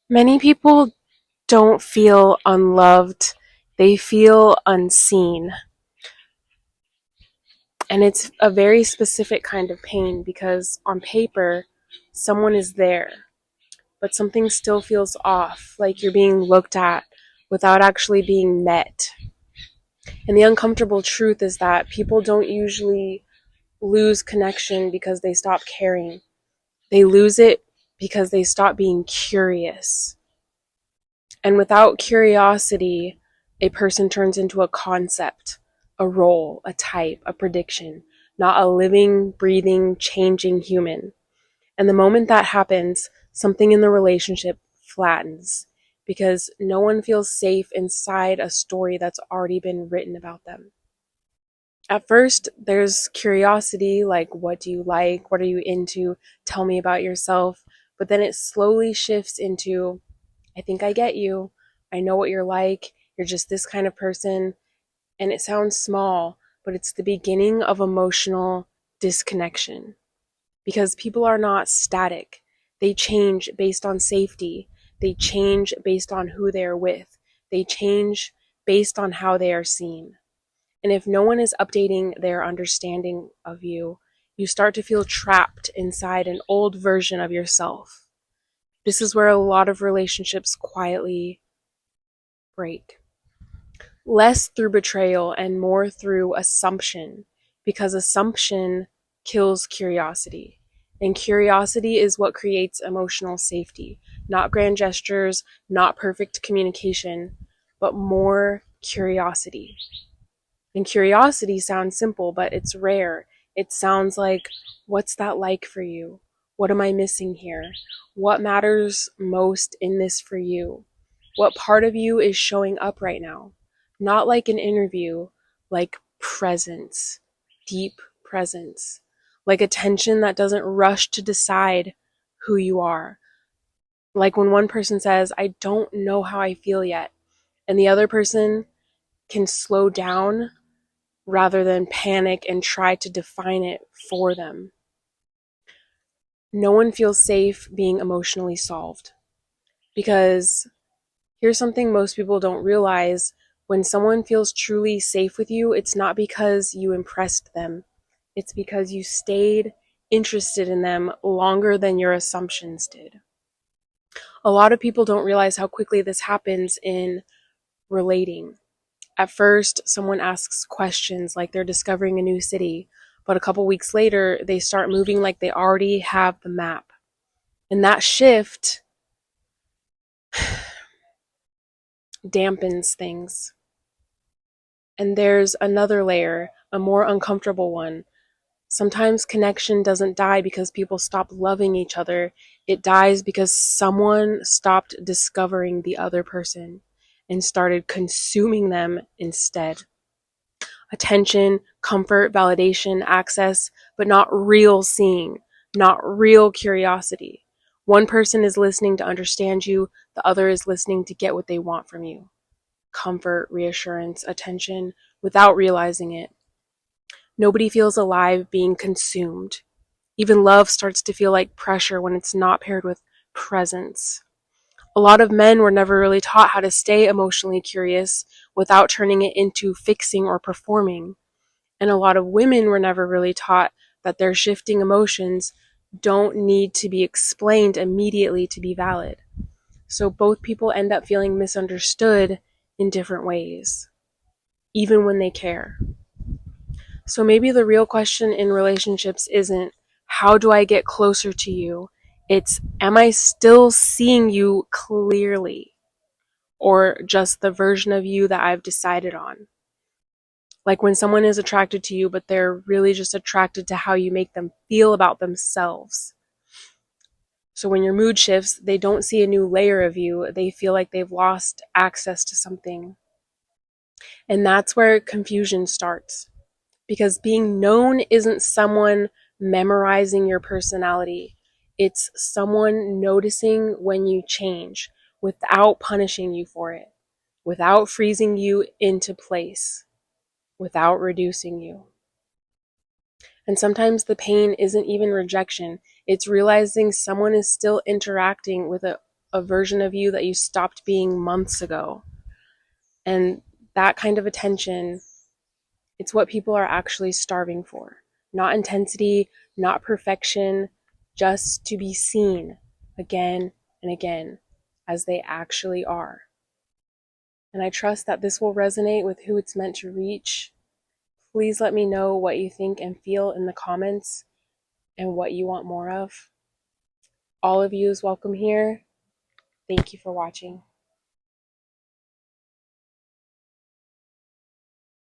Many people don't feel unloved, they feel unseen. And it's a very specific kind of pain because on paper, someone is there, but something still feels off, like you're being looked at without actually being met. And the uncomfortable truth is that people don't usually lose connection because they stop caring. They lose it because they stop being curious. And without curiosity, a person turns into a concept, a role, a type, a prediction, not a living, breathing, changing human. And the moment that happens, something in the relationship flattens because no one feels safe inside a story that's already been written about them. At first, there's curiosity, like, what do you like? What are you into? Tell me about yourself. But then it slowly shifts into, I think I get you. I know what you're like. You're just this kind of person. And it sounds small, but it's the beginning of emotional disconnection because people are not static. They change based on safety. They change based on who they are with. They change based on how they are seen. And if no one is updating their understanding of you, you start to feel trapped inside an old version of yourself. This is where a lot of relationships quietly break. Less through betrayal and more through assumption, because assumption kills curiosity. And curiosity is what creates emotional safety. Not grand gestures, not perfect communication, but more curiosity. And curiosity sounds simple, but it's rare. It sounds like, what's that like for you? What am I missing here? What matters most in this for you? What part of you is showing up right now? Not like an interview, like presence, deep presence, like attention that doesn't rush to decide who you are. Like when one person says, I don't know how I feel yet, and the other person can slow down rather than panic and try to define it for them. No one feels safe being emotionally solved because here's something most people don't realize. When someone feels truly safe with you, it's not because you impressed them. It's because you stayed interested in them longer than your assumptions did. A lot of people don't realize how quickly this happens in relating. At first, someone asks questions like they're discovering a new city, but a couple weeks later, they start moving like they already have the map. And that shift dampens things. And there's another layer, a more uncomfortable one. Sometimes connection doesn't die because people stop loving each other. It dies because someone stopped discovering the other person and started consuming them instead. Attention, comfort, validation, access, but not real seeing, not real curiosity. One person is listening to understand you, the other is listening to get what they want from you. Comfort, reassurance, attention, without realizing it. Nobody feels alive being consumed. Even love starts to feel like pressure when it's not paired with presence. A lot of men were never really taught how to stay emotionally curious without turning it into fixing or performing. And a lot of women were never really taught that their shifting emotions don't need to be explained immediately to be valid. So both people end up feeling misunderstood in different ways, even when they care. So maybe the real question in relationships isn't, how do I get closer to you? It's, am I still seeing you clearly? Or just the version of you that I've decided on? Like when someone is attracted to you, but they're really just attracted to how you make them feel about themselves. So when your mood shifts, they don't see a new layer of you. They feel like they've lost access to something. And that's where confusion starts. Because being known isn't someone memorizing your personality. It's someone noticing when you change without punishing you for it, without freezing you into place, without reducing you. And sometimes the pain isn't even rejection. It's realizing someone is still interacting with a a version of you that you stopped being months ago. And that kind of attention, it's what people are actually starving for. Not intensity, not perfection, just to be seen again and again as they actually are. And I trust that this will resonate with who it's meant to reach. Please let me know what you think and feel in the comments and what you want more of. All of you is welcome here. Thank you for watching.